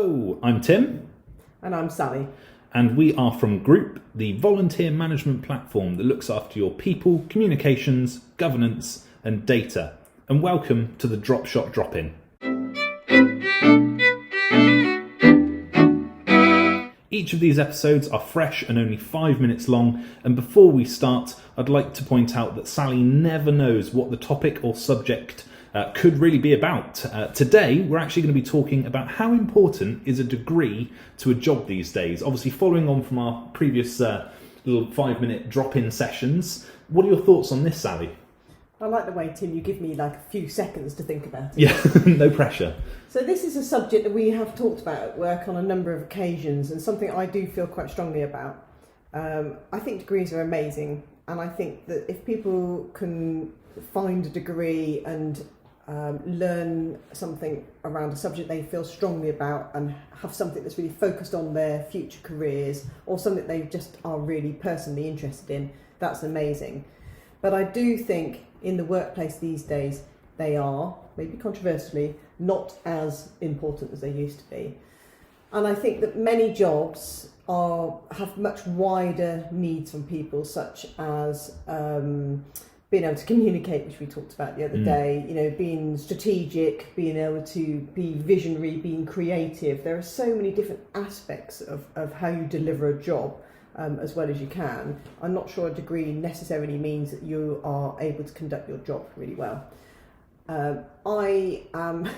Hello, I'm Tim. And I'm Sally. And we are from Group, the volunteer management platform that looks after your people, communications, governance and data. And welcome to the Drop Shot Drop-In. Each of these episodes are fresh and only 5 minutes long, and before we start, I'd like to point out that Sally never knows what the topic or subject could really be about. Today, we're actually going to be talking about how important is a degree to a job these days. Obviously, following on from our previous little 5-minute drop-in sessions, what are your thoughts on this, Sally? I like the way, Tim, you give me like a few seconds to think about it. Yeah, no pressure. So this is a subject that we have talked about at work on a number of occasions, and something I do feel quite strongly about. I think degrees are amazing, and I think that if people can find a degree and learn something around a subject they feel strongly about and have something that's really focused on their future careers or something they just are really personally interested in, that's amazing. But I do think in the workplace these days, they are, maybe controversially, not as important as they used to be. And I think that many jobs have much wider needs from people, such as being able to communicate, which we talked about the other day, being strategic, being able to be visionary, being creative. There are so many different aspects of how you deliver a job as well as you can. I'm not sure a degree necessarily means that you are able to conduct your job really well. I am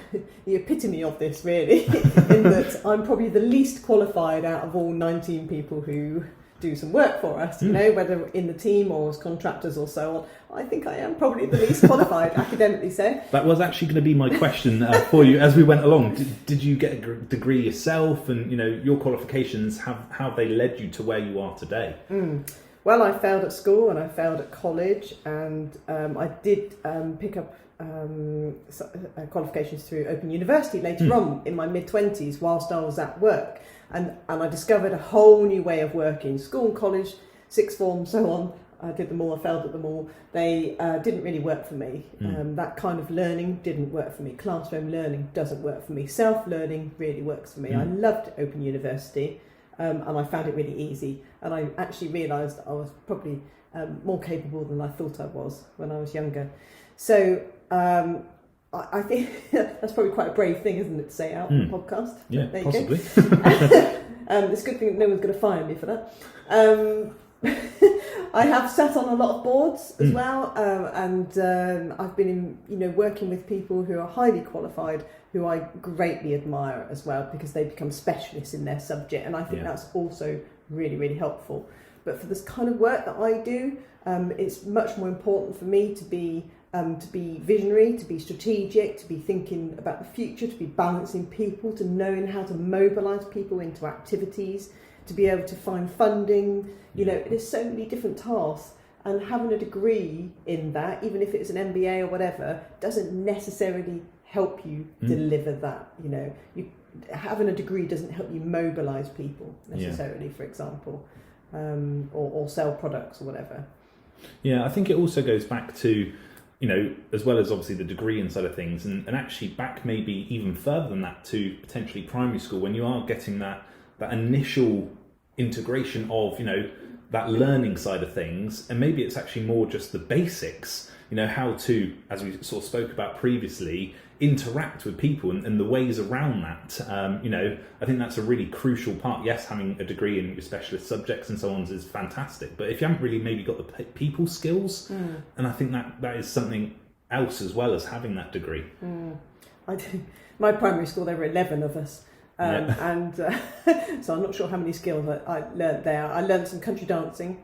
the epitome of this, really, in that I'm probably the least qualified out of all 19 people who do some work for us, whether in the team or as contractors or so on. I think I am probably the least qualified, academically so. That was actually going to be my question for you as we went along. Did you get a degree yourself, and your qualifications, how they led you to where you are today? Well, I failed at school and I failed at college, and I did pick up qualifications through Open University later on in my mid-20s whilst I was at work. And I discovered a whole new way of working. School and college, sixth form, so on. I did them all, I failed at them all. They didn't really work for me. That kind of learning didn't work for me. Classroom learning doesn't work for me. Self-learning really works for me. I loved Open University and I found it really easy. And I actually realised I was probably more capable than I thought I was when I was younger. So I think that's probably quite a brave thing, isn't it, to say out on the podcast? Yeah, there possibly. It's a good thing that no one's going to fire me for that. I have sat on a lot of boards as well, and I've been working with people who are highly qualified, who I greatly admire as well, because they become specialists in their subject, and I think that's also really, really helpful. But for this kind of work that I do, it's much more important for me to be visionary, to be strategic, to be thinking about the future, to be balancing people, to knowing how to mobilise people into activities, to be able to find funding. There's so many different tasks, and having a degree in that, even if it's an MBA or whatever, doesn't necessarily help you deliver that. Having a degree doesn't help you mobilise people necessarily, for example, or sell products or whatever. Yeah, I think it also goes back to, as well as obviously the degree inside of things, and actually back maybe even further than that to potentially primary school, when you are getting that initial integration of, that learning side of things, and maybe it's actually more just the basics, how to, as we sort of spoke about previously, interact with people and the ways around that. I think that's a really crucial part. Yes, having a degree in your specialist subjects and so on is fantastic, but if you haven't really maybe got the people skills, and I think that is something else as well as having that degree. My primary school, there were 11 of us. And so I'm not sure how many skills I learnt there. I learnt some country dancing,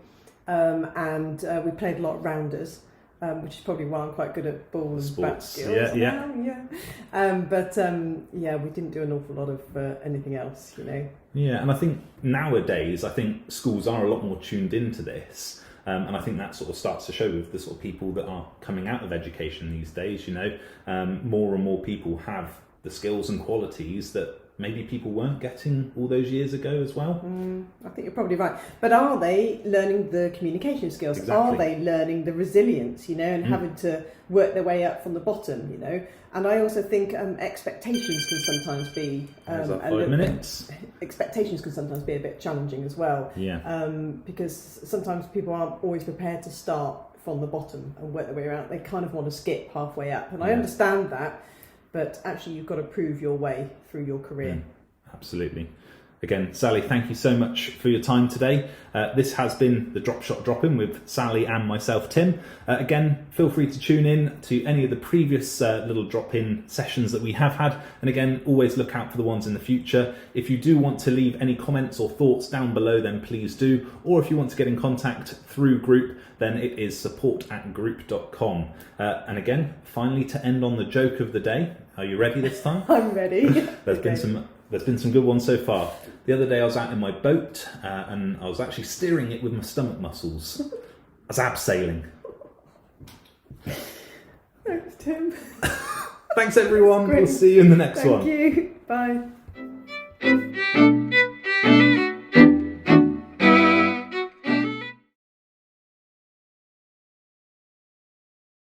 and we played a lot of rounders, which is probably why I'm quite good at ball and bat skills. But we didn't do an awful lot of anything else, Yeah, and I think nowadays, schools are a lot more tuned into this. And I think that sort of starts to show with the sort of people that are coming out of education these days. More and more people have the skills and qualities that maybe people weren't getting all those years ago as well? I think you're probably right. But are they learning the communication skills? Exactly. Are they learning the resilience, and having to work their way up from the bottom, And I also think expectations can sometimes be That 5 minutes. Expectations can sometimes be a bit challenging as well. Yeah. Because sometimes people aren't always prepared to start from the bottom and work their way around. They kind of want to skip halfway up. And I understand that, but actually you've got to prove your way through your career. Absolutely. Again, Sally, thank you so much for your time today. This has been the Drop Shot Drop In with Sally and myself, Tim. Again, feel free to tune in to any of the previous little drop-in sessions that we have had. And again, always look out for the ones in the future. If you do want to leave any comments or thoughts down below, then please do. Or if you want to get in contact through Group, then it is support@group.com. And again, finally, to end on the joke of the day. Are you ready this time? I'm ready. There's been some good ones so far. The other day I was out in my boat and I was actually steering it with my stomach muscles. I was abseiling. Thanks, Tim. Thanks everyone. We'll see you in the next one. Thank you. Bye.